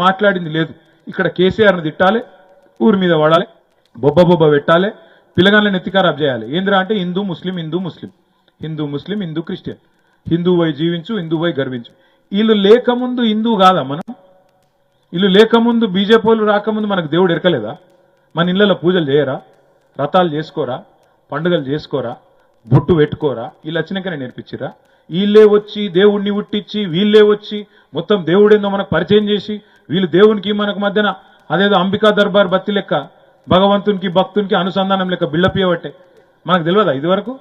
మాట్లాడింది లేదు. ఇక్కడ కేసీఆర్ను తిట్టాలి, ఊరి మీద వాడాలి, బొబ్బ పెట్టాలి, పిల్లగాళ్ళని ఎత్తి ఖరాబ్ చేయాలి. ఏంద్రా అంటే హిందూ ముస్లిం హిందూ ముస్లిం హిందూ ముస్లిం హిందూ క్రిస్టియన్, హిందూ వై జీవించు హిందూ వై గర్వించు. వీళ్ళు లేకముందు హిందూ కాదా మనం? వీళ్ళు లేకముందు బీజేపీ వాళ్ళు రాకముందు మనకు దేవుడు ఎరకలేదా? మన ఇళ్లలో పూజలు చేయరా, వ్రతాలు చేసుకోరా, పండుగలు చేసుకోరా, బొట్టు పెట్టుకోరా? వీళ్ళు వచ్చినాకనే నేర్పించిరా? వీళ్ళే వచ్చి దేవుణ్ణి ఉట్టించి వీళ్ళే వచ్చి మొత్తం దేవుడేందో మనకు పరిచయం చేసి వీళ్ళు దేవునికి మనకు మధ్యన అదేదో అంబికా దర్బార్ బత్తి లెక్క భగవంతునికి భక్తునికి అనుసంధానం లెక్క బిల్డప్ ఇవ్వబట్టే మనకు తెలియదా? ఇదివరకు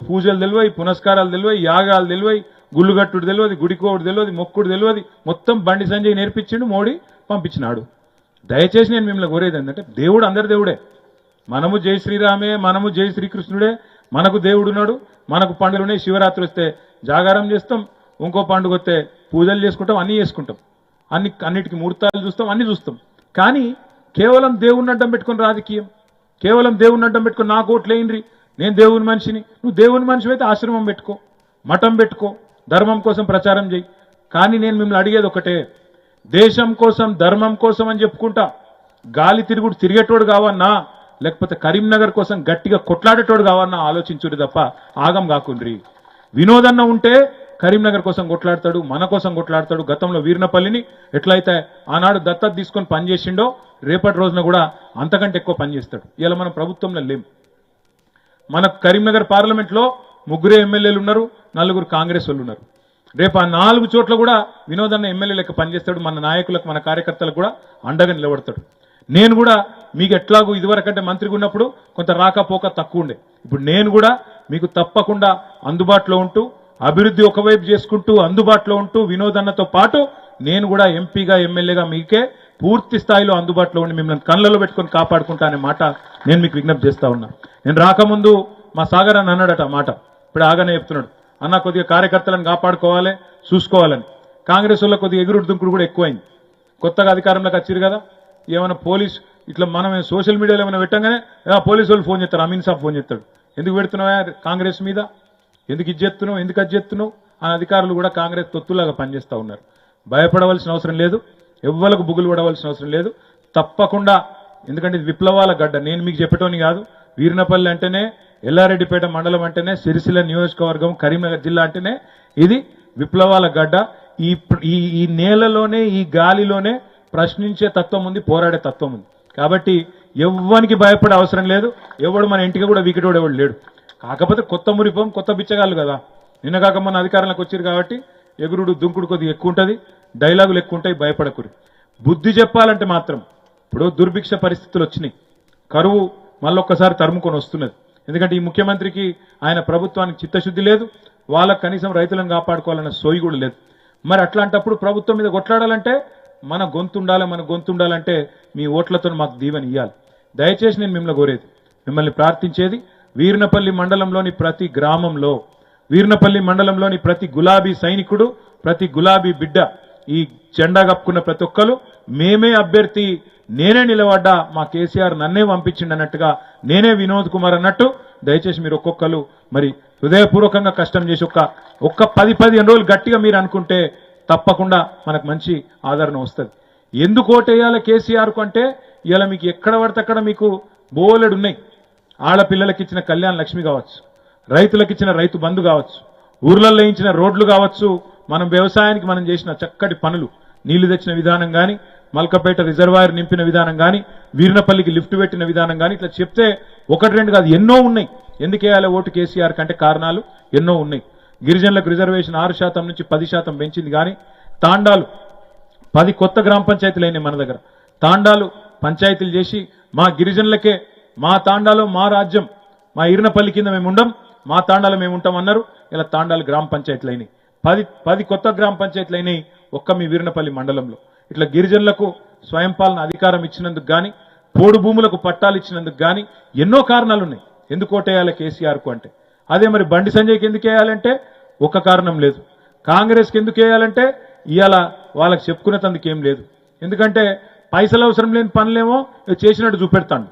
పూజలు తెలియదు, పునస్కారాలు తెలియదు, యాగాలు తెలియదు, గుళ్ళుగట్టుడు తెలియదు, గుడికోడు తెలియదు, మొక్కుడు తెలియదు. మొత్తం బండి సంజయ్ నేర్పించిండు, మోడీ పంపించినాడు. దయచేసి నేను మిమ్మల్ని కోరేది ఏంటంటే దేవుడు అందరి దేవుడే. మనము జై శ్రీరామే, మనము జై శ్రీకృష్ణుడే, మనకు దేవుడున్నాడు, మనకు పండుగలున్నాయి. శివరాత్రి వస్తే జాగారం చేస్తాం, ఇంకో పండుగ వస్తే పూజలు చేసుకుంటాం, అన్నీ చేసుకుంటాం, అన్నిటికీ ముహూర్తాలు చూస్తాం, అన్ని చూస్తాం. కానీ కేవలం దేవుణ్ణి అడ్డం పెట్టుకుని రాజకీయం, కేవలం దేవుణ్ణి అడ్డం పెట్టుకుని నాకు ఓట్లేయండి, నేను దేవుని మనిషిని. నువ్వు దేవుని మనిషి అయితే ఆశ్రమం పెట్టుకో, మఠం పెట్టుకో, ధర్మం కోసం ప్రచారం చేయి. కానీ నేను మిమ్మల్ని అడిగేది ఒకటే, దేశం కోసం ధర్మం కోసం అని చెప్పుకుంటా గాలి తిరుగుడు తిరిగేటోడు కావన్నా, లేకపోతే కరీంనగర్ కోసం గట్టిగా కొట్లాడేటోడు కావన్నా ఆలోచించుడు తప్ప ఆగం కాకుండ్రి. వినోదన్న ఉంటే కరీంనగర్ కోసం కొట్లాడతాడు, మన కోసం కొట్లాడతాడు. గతంలో వీర్నపల్లిని ఎట్లయితే ఆనాడు దత్తత తీసుకొని పనిచేసిండో రేపటి రోజున కూడా అంతకంటే ఎక్కువ పనిచేస్తాడు. ఇలా మనం ప్రభుత్వంలో లేం. మన కరీంనగర్ పార్లమెంట్లో 3 ఎమ్మెల్యేలు ఉన్నారు, 4 కాంగ్రెస్ వాళ్ళు ఉన్నారు. రేపు ఆ 4 చోట్ల కూడా వినోదన్న ఎమ్మెల్యే లెక్క పనిచేస్తాడు. మన నాయకులకు మన కార్యకర్తలకు కూడా అండగా నిలబడతాడు. నేను కూడా మీకు ఎట్లాగూ ఇదివరకంటే మంత్రిగా ఉన్నప్పుడు కొంత రాకపోక తక్కువ ఉండే, ఇప్పుడు నేను కూడా మీకు తప్పకుండా అందుబాటులో ఉంటూ అభివృద్ధి ఒకవైపు చేసుకుంటూ అందుబాటులో ఉంటూ వినోదన్నతో పాటు నేను కూడా ఎంపీగా ఎమ్మెల్యేగా మీకే పూర్తి స్థాయిలో అందుబాటులో ఉండి మిమ్మల్ని కళ్ళలో పెట్టుకొని కాపాడుకుంటా అనే మాట నేను మీకు విజ్ఞప్తి చేస్తా ఉన్నా. నేను రాకముందు మా సాగర్ అని అన్నాడట మాట, ఇప్పుడు ఆగానే చెప్తున్నాడు, అన్న కొద్దిగా కార్యకర్తలను కాపాడుకోవాలి చూసుకోవాలని. కాంగ్రెస్ వల్ల కొద్దిగా ఎగురుడు దుంకుడు కూడా ఎక్కువైంది. కొత్తగా అధికారంలోకి వచ్చారు కదా, ఏమైనా పోలీస్ ఇట్లా మనం సోషల్ మీడియాలో ఏమైనా పెట్టంగానే పోలీసు వాళ్ళు ఫోన్ చేస్తారు, అమీన్ సాబ్ ఫోన్ చేస్తాడు, ఎందుకు పెడుతున్నావా కాంగ్రెస్ మీద, ఎందుకు ఇది చేస్తున్నావు, ఎందుకు అది చేస్తున్నావు. ఆ అధికారులు కూడా కాంగ్రెస్ తొత్తులాగా పనిచేస్తూ ఉన్నారు. భయపడవలసిన అవసరం లేదు, ఎవ్వలకు బుగులు పడవలసిన అవసరం లేదు. తప్పకుండా, ఎందుకంటే ఇది విప్లవాల గడ్డ. నేను మీకు చెప్పటోని కాదు, వీర్నపల్లి అంటేనే, ఎల్లారెడ్డిపేట మండలం అంటేనే, సిరిసిల్ల నియోజకవర్గం, కరీంనగర్ జిల్లా అంటేనే ఇది విప్లవాల గడ్డ. ఈ నేలలోనే ఈ గాలిలోనే ప్రశ్నించే తత్వం ఉంది, పోరాడే తత్వం ఉంది. కాబట్టి ఎవ్వనికి భయపడే అవసరం లేదు. ఎవడు మన ఇంటికి కూడా వీకెటోడు ఎవడు లేడు. కాకపోతే కొత్త మురిపం, కొత్త బిచ్చగాళ్ళు కదా, నిన్న కాక మన అధికారంలోకి వచ్చారు కాబట్టి ఎగురుడు దుంకుడు కొద్దిగా ఎక్కువ ఉంటుంది, డైలాగులు ఎక్కువ ఉంటాయి, భయపడకురు. బుద్ధి చెప్పాలంటే మాత్రం ఇప్పుడు దుర్భిక్ష పరిస్థితులు వచ్చినాయి, కరువు మళ్ళొక్కసారి తరుముకొని వస్తున్నది. ఎందుకంటే ఈ ముఖ్యమంత్రికి ఆయన ప్రభుత్వానికి చిత్తశుద్ధి లేదు, వాళ్ళకు కనీసం రైతులను కాపాడుకోవాలన్న సోయి కూడా లేదు. మరి అట్లాంటప్పుడు ప్రభుత్వం మీద కొట్లాడాలంటే మన గొంతు ఉండాలి. మన గొంతు ఉండాలంటే మీ ఓట్లతో మాకు దీవెన ఇవ్వాలి. దయచేసి నేను మిమ్మల్ని కోరేది, మిమ్మల్ని ప్రార్థించేది, వీర్నపల్లి మండలంలోని ప్రతి గ్రామంలో, వీర్నపల్లి మండలంలోని ప్రతి గులాబీ సైనికుడు, ప్రతి గులాబీ బిడ్డ, ఈ జెండా కప్పుకున్న ప్రతి ఒక్కరు మేమే అభ్యర్థి, నేనే నిలబడ్డా, మా కేసీఆర్ నన్నే పంపించిండి అన్నట్టుగా, నేనే వినోద్ కుమార్ అన్నట్టు దయచేసి మీరు ఒక్కొక్కరు మరి హృదయపూర్వకంగా కష్టం చేసి ఒక్క 10-15 రోజులు గట్టిగా మీరు అనుకుంటే తప్పకుండా మనకు మంచి ఆదరణ వస్తుంది. ఎందుకు ఓటేయాలి కేసీఆర్కు అంటే ఇలా మీకు ఎక్కడ పడితే అక్కడ మీకు బోలెడు ఉన్నాయి. ఆడపిల్లలకి ఇచ్చిన కళ్యాణ లక్ష్మి కావచ్చు, రైతులకు ఇచ్చిన రైతు బంధు కావచ్చు, ఊర్లలో ఇచ్చిన రోడ్లు కావచ్చు, మనం వ్యవసాయానికి మనం చేసిన చక్కటి పనులు, నీళ్లు తెచ్చిన విధానం కానీ, మల్కపేట రిజర్వాయర్ నింపిన విధానం కానీ, వీర్నపల్లికి లిఫ్ట్ పెట్టిన విధానం కానీ, ఇట్లా చెప్తే 1-2 కాదు ఎన్నో ఉన్నాయి. ఎందుకు వేయాలి ఓటు కేసీఆర్ కంటే కారణాలు ఎన్నో ఉన్నాయి. గిరిజనులకు రిజర్వేషన్ 6% నుంచి 10% పెంచింది కానీ, తాండాలు 10 కొత్త గ్రామ పంచాయతీలు అయినాయి మన దగ్గర. తాండాలు పంచాయతీలు చేసి మా గిరిజనులకే, మా తాండాలో మా రాజ్యం, మా ఈర్నపల్లి కింద మేము ఉండం, మా తాండాలో మేము ఉంటాం అన్నారు. ఇలా తాండాలు గ్రామ పంచాయతీలు అయినాయి, 10 కొత్త గ్రామ పంచాయతీలు అయినాయి ఒక్క మీ వీర్నపల్లి మండలంలో. ఇట్లా గిరిజనులకు స్వయం పాలన అధికారం ఇచ్చినందుకు కానీ, పోడు భూములకు పట్టాలు ఇచ్చినందుకు కానీ ఎన్నో కారణాలు ఉన్నాయి ఎందుకు ఓటేయాలి కేసీఆర్కు అంటే. అదే మరి బండి సంజయ్కి ఎందుకు వేయాలంటే ఒక్క కారణం లేదు. కాంగ్రెస్కి ఎందుకు వేయాలంటే ఇవాళ వాళ్ళకి చెప్పుకునేందుకు ఏం లేదు. ఎందుకంటే పైసలు అవసరం లేని పనులేమో చేసినట్టు చూపెడతాడు.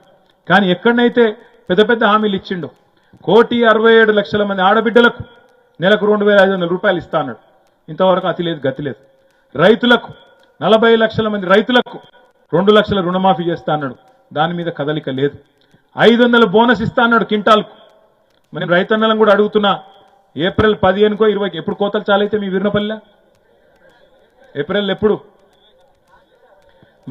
కానీ ఎక్కడనైతే పెద్ద పెద్ద హామీలు ఇచ్చిండో, 1,67,00,000 మంది ఆడబిడ్డలకు నెలకు 2,500 రూపాయలు ఇస్తా అన్నాడు. ఇంతవరకు అతి లేదు గతి లేదు. రైతులకు 40 లక్షల మంది రైతులకు 2 లక్షల రుణమాఫీ చేస్తా అన్నాడు. దాని మీద కదలిక లేదు. 500 బోనస్ ఇస్తా అన్నాడు క్వింటాల్కు. మరి రైతన్నలను కూడా అడుగుతున్నా, ఏప్రిల్ 15కో 20కో ఎప్పుడు కోతలు చాలైతే మీ వీర్నపల్లిలో? ఏప్రిల్ ఎప్పుడు?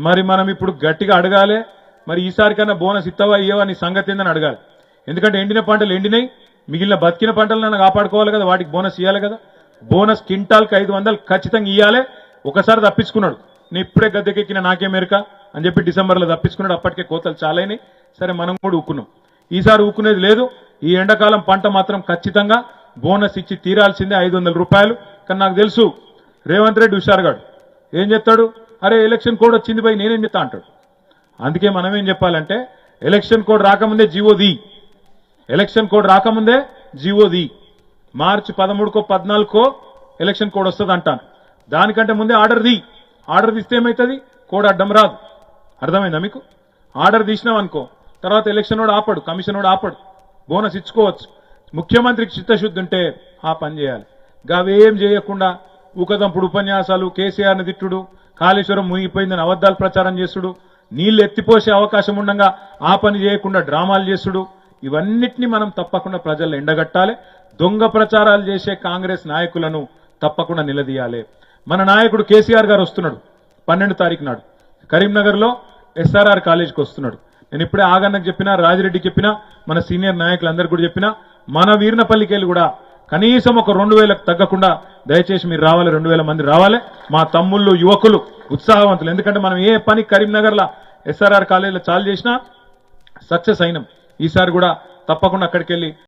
మరి మనం ఇప్పుడు గట్టిగా అడగాలి. మరి ఈసారి కన్నా బోనస్ ఇస్తావా ఇయ్యవా నీ సంగతి ఏందని అడగాలి. ఎందుకంటే ఎండిన పంటలు ఎండినాయి, మిగిలిన బతికిన పంటలను కాపాడుకోవాలి కదా, వాటికి బోనస్ ఇవ్వాలి కదా. బోనస్ క్వింటాల్కి 500 ఖచ్చితంగా ఇవ్వాలి. ఒకసారి తప్పించుకున్నాడు, నేను ఇప్పుడే గద్దెకెక్కిన నాకే మెరక అని చెప్పి డిసెంబర్లో తప్పించుకున్నాడు. అప్పటికే కోతలు చాలైనాయి. సరే మనం కూడా ఊకున్నాం. ఈసారి ఊకునేది లేదు. ఈ ఎండాకాలం పంట మాత్రం ఖచ్చితంగా బోనస్ ఇచ్చి తీరాల్సిందే 500 రూపాయలు. కానీ నాకు తెలుసు రేవంత్ రెడ్డి హుషారుగాడు ఏం చెప్తాడు, అరే ఎలక్షన్ కోడ్ వచ్చింది పోయి నేనేం చెప్తా అంటాడు. అందుకే మనం ఏం చెప్పాలంటే ఎలక్షన్ కోడ్ రాకముందే జీవోది, ఎలక్షన్ కోడ్ రాకముందే జీవోది. మార్చి 13కో 14కో ఎలక్షన్ కోడ్ వస్తుంది అంటాను. దానికంటే ముందే ఆర్డర్ తీస్తే ఏమవుతుంది, కోడ్ అడ్డం రాదు. అర్థమైందా మీకు? ఆర్డర్ తీసినాం అనుకో, తర్వాత ఎలక్షన్ వాడు ఆపడు, కమిషన్ వాడు ఆపడు, బోనస్ ఇచ్చుకోవచ్చు. ముఖ్యమంత్రికి చిత్తశుద్ధి ఉంటే ఆ పని చేయాలి. గవేం చేయకుండా ఊకదంపుడు ఉపన్యాసాలు, కేసీఆర్ని తిట్టుడు, కాళేశ్వరం మునిగిపోయిందని అబద్దాలు ప్రచారం చేసుడు, నీళ్లు ఎత్తిపోసే అవకాశం ఉండగా ఆ పని చేయకుండా డ్రామాలు చేసుడు, ఇవన్నిటిని మనం తప్పకుండా ప్రజల్లో ఎండగట్టాలి. దొంగ ప్రచారాలు చేసే కాంగ్రెస్ నాయకులను తప్పకుండా నిలదీయాలి. మన నాయకుడు కేసీఆర్ గారు వస్తున్నాడు 12 తారీఖు నాడు కరీంనగర్లో SRR కాలేజీకి వస్తున్నాడు. నేను ఇప్పుడే ఆగన్నకు చెప్పినా, రాజిరెడ్డికి చెప్పినా, మన సీనియర్ నాయకులందరికీ కూడా చెప్పినా, మన వీర్నపల్లికెళ్ళి కూడా కనీసం ఒక 2000కు తగ్గకుండా దయచేసి మీరు రావాలి, 2000 మంది రావాలి. మా తమ్ముళ్ళు, యువకులు, ఉత్సాహవంతులు. ఎందుకంటే మనం ఏ పని కరీంనగర్లో SRR కాలేజీలో చాలు చేసినా సక్సెస్ అయినాం. ఈసారి కూడా తప్పకుండా అక్కడికి వెళ్ళి